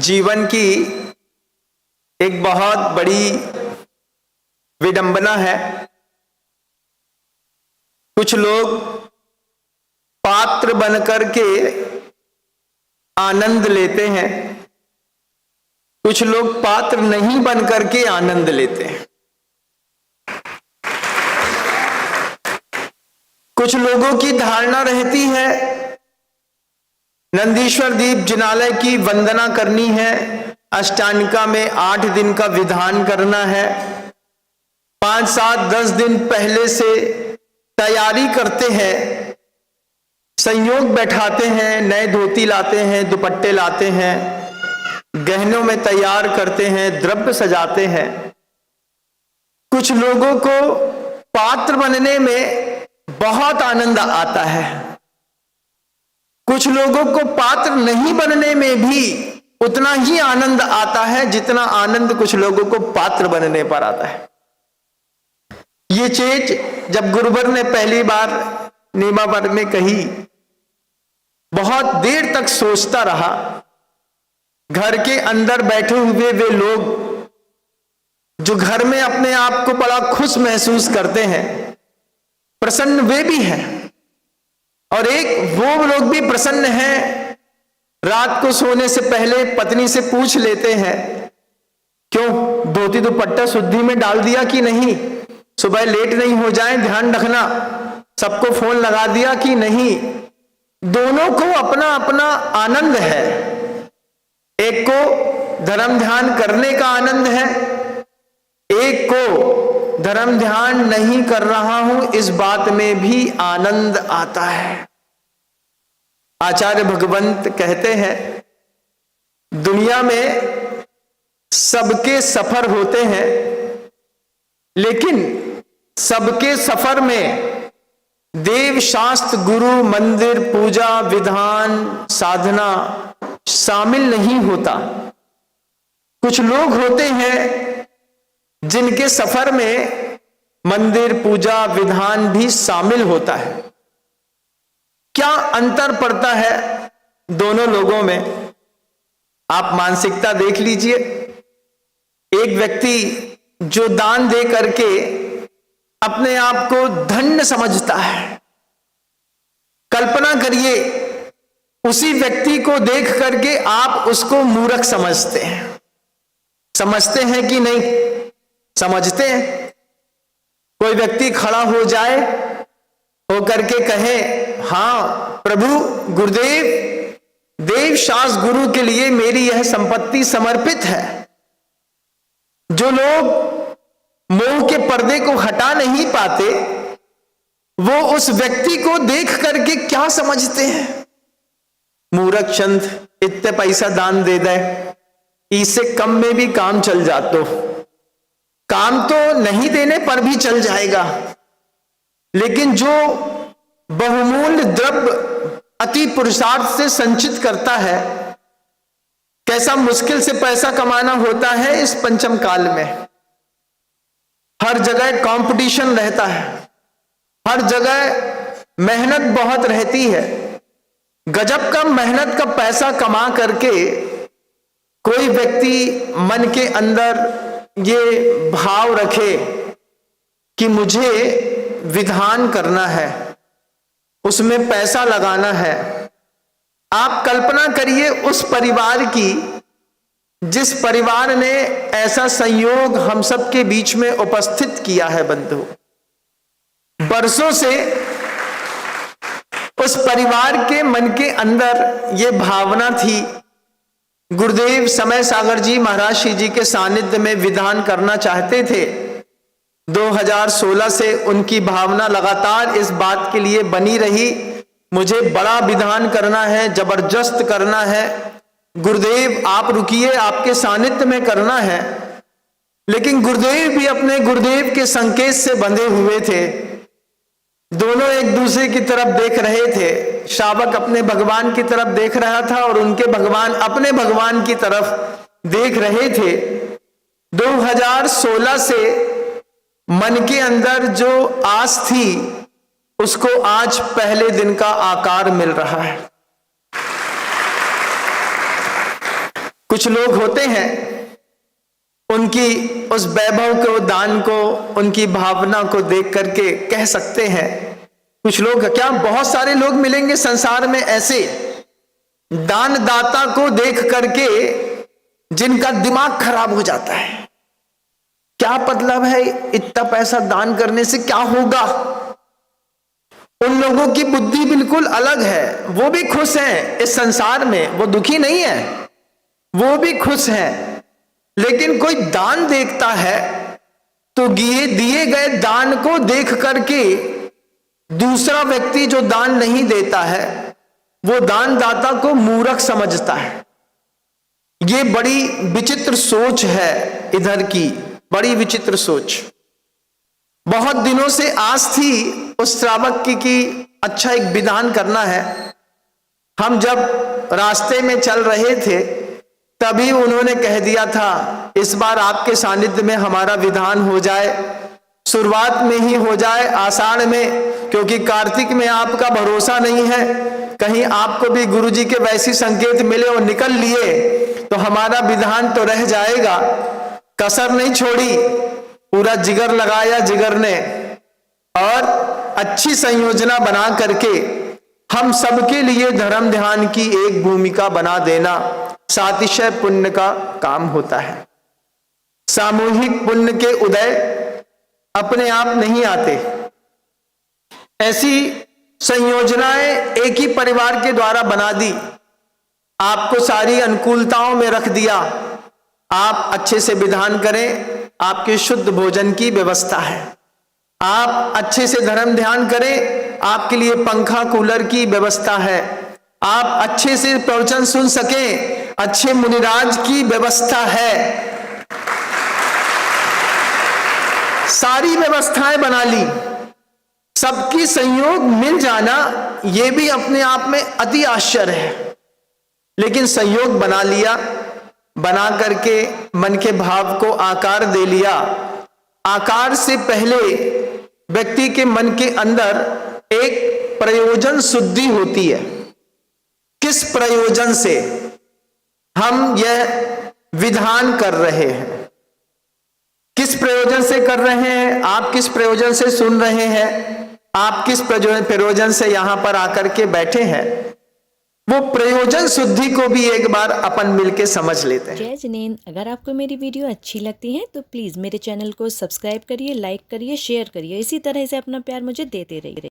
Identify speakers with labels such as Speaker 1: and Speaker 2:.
Speaker 1: जीवन की एक बहुत बड़ी विडंबना है। कुछ लोग पात्र बनकर के आनंद लेते हैं, कुछ लोग पात्र नहीं बनकर के आनंद लेते हैं। कुछ लोगों की धारणा रहती है नंदीश्वर दीप जिनालय की वंदना करनी है, अष्टांगिका में 8 दिन का विधान करना है, 5, 7, 10 दिन पहले से तैयारी करते हैं, संयोग बैठाते हैं, नए धोती लाते हैं, दुपट्टे लाते हैं, गहनों में तैयार करते हैं, द्रव्य सजाते हैं। कुछ लोगों को पात्र बनने में बहुत आनंद आता है, कुछ लोगों को पात्र नहीं बनने में भी उतना ही आनंद आता है जितना आनंद कुछ लोगों को पात्र बनने पर आता है। ये चीज जब गुरुवर ने पहली बार नेमावर में कही, बहुत देर तक सोचता रहा। घर के अंदर बैठे हुए वे लोग जो घर में अपने आप को बड़ा खुश महसूस करते हैं, प्रसन्न वे भी हैं, और एक वो लोग भी प्रसन्न हैं, रात को सोने से पहले पत्नी से पूछ लेते हैं, क्यों धोती दुपट्टा शुद्धि में डाल दिया कि नहीं, सुबह लेट नहीं हो जाए ध्यान रखना, सबको फोन लगा दिया कि नहीं। दोनों को अपना अपना आनंद है। एक को धर्म ध्यान करने का आनंद है, एक को धर्म ध्यान नहीं कर रहा हूं इस बात में भी आनंद आता है। आचार्य भगवंत कहते हैं दुनिया में सबके सफर होते हैं, लेकिन सबके सफर में देव शास्त्र गुरु मंदिर पूजा विधान साधना शामिल नहीं होता। कुछ लोग होते हैं जिनके सफर में मंदिर पूजा विधान भी शामिल होता है। क्या अंतर पड़ता है दोनों लोगों में? आप मानसिकता देख लीजिए। एक व्यक्ति जो दान दे करके अपने आप को धन्य समझता है, कल्पना करिए उसी व्यक्ति को देख करके आप उसको मूर्ख समझते हैं। समझते हैं कि नहीं? समझते हैं। कोई व्यक्ति खड़ा हो जाए, होकर के कहे, हां प्रभु गुरुदेव देव शास्त्र गुरु के लिए मेरी यह संपत्ति समर्पित है। जो लोग मोह के पर्दे को हटा नहीं पाते, वो उस व्यक्ति को देख करके क्या समझते हैं? मूर्ख चंद इतने पैसा दान दे दे, इससे कम में भी काम चल जातो। काम तो नहीं देने पर भी चल जाएगा, लेकिन जो बहुमूल्य द्रव्य अति पुरुषार्थ से संचित करता है, कैसा मुश्किल से पैसा कमाना होता है इस पंचम काल में। हर जगह कंपटीशन रहता है, हर जगह मेहनत बहुत रहती है। गजब का मेहनत का पैसा कमा करके कोई व्यक्ति मन के अंदर ये भाव रखे कि मुझे विधान करना है, उसमें पैसा लगाना है। आप कल्पना करिए उस परिवार की जिस परिवार ने ऐसा संयोग हम सब के बीच में उपस्थित किया है। बंधु, बरसों से उस परिवार के मन के अंदर ये भावना थी, गुरुदेव समय सागर जी महाराज श्री जी के सानिध्य में विधान करना चाहते थे। 2016 से उनकी भावना लगातार इस बात के लिए बनी रही, मुझे बड़ा विधान करना है, जबरदस्त करना है, गुरुदेव आप रुकिए, आपके सानिध्य में करना है। लेकिन गुरुदेव भी अपने गुरुदेव के संकेत से बंधे हुए थे। दोनों एक दूसरे की तरफ देख रहे थे। श्रावक अपने भगवान की तरफ देख रहा था और उनके भगवान अपने भगवान की तरफ देख रहे थे। 2016 से मन के अंदर जो आस थी, उसको आज पहले दिन का आकार मिल रहा है। कुछ लोग होते हैं, उनकी उस वैभव को, दान को, उनकी भावना को देख करके कह सकते हैं, कुछ लोग क्या, बहुत सारे लोग मिलेंगे संसार में ऐसे दानदाता को देख करके जिनका दिमाग खराब हो जाता है। क्या मतलब है, इतना पैसा दान करने से क्या होगा? उन लोगों की बुद्धि बिल्कुल अलग है। वो भी खुश हैं इस संसार में, वो दुखी नहीं है, वो भी खुश हैं। लेकिन कोई दान देखता है तो दिए गए दान को देख करके दूसरा व्यक्ति जो दान नहीं देता है वो दानदाता को मूर्ख समझता है। ये बड़ी विचित्र सोच है इधर की, बड़ी विचित्र सोच। बहुत दिनों से आस थी उस श्रावक की अच्छा एक विधान करना है। हम जब रास्ते में चल रहे थे तभी उन्होंने कह दिया था, इस बार आपके सानिध्य में हमारा विधान हो जाए, शुरुआत में ही हो जाए, आषाढ़ में, क्योंकि कार्तिक में आपका भरोसा नहीं है, कहीं आपको भी गुरुजी के वैसी संकेत मिले और निकल लिए तो हमारा विधान तो रह जाएगा। कसर नहीं छोड़ी, पूरा जिगर लगाया जिगर ने, और अच्छी संयोजना बना करके हम सबके लिए धर्म ध्यान की एक भूमिका बना देना सातिशय पुण्य का काम होता है। सामूहिक पुण्य के उदय अपने आप नहीं आते। ऐसी संयोजनाएं एक ही परिवार के द्वारा बना दी, आपको सारी अनुकूलताओं में रख दिया, आप अच्छे से विधान करें, आपके शुद्ध भोजन की व्यवस्था है, आप अच्छे से धर्म ध्यान करें, आपके लिए पंखा कूलर की व्यवस्था है, आप अच्छे से प्रवचन सुन सकें, अच्छे मुनिराज की व्यवस्था है। सारी व्यवस्थाएं बना ली, सबकी संयोग मिल जाना यह भी अपने आप में अति आश्चर्य है। लेकिन संयोग बना लिया, बना करके मन के भाव को आकार दे लिया। आकार से पहले व्यक्ति के मन के अंदर एक प्रयोजन शुद्धि होती है। किस प्रयोजन से हम यह विधान कर रहे हैं, किस प्रयोजन से कर रहे हैं, आप किस प्रयोजन से सुन रहे हैं, आप किस प्रयोजन से यहां पर आकर के बैठे हैं, वो प्रयोजन शुद्धि को भी एक बार अपन मिलके समझ लेते हैं।
Speaker 2: जय जिनेंद्र, अगर आपको मेरी वीडियो अच्छी लगती है तो प्लीज़ मेरे चैनल को सब्सक्राइब करिए, लाइक करिए, शेयर करिए। इसी तरह से अपना प्यार मुझे देते रहिए।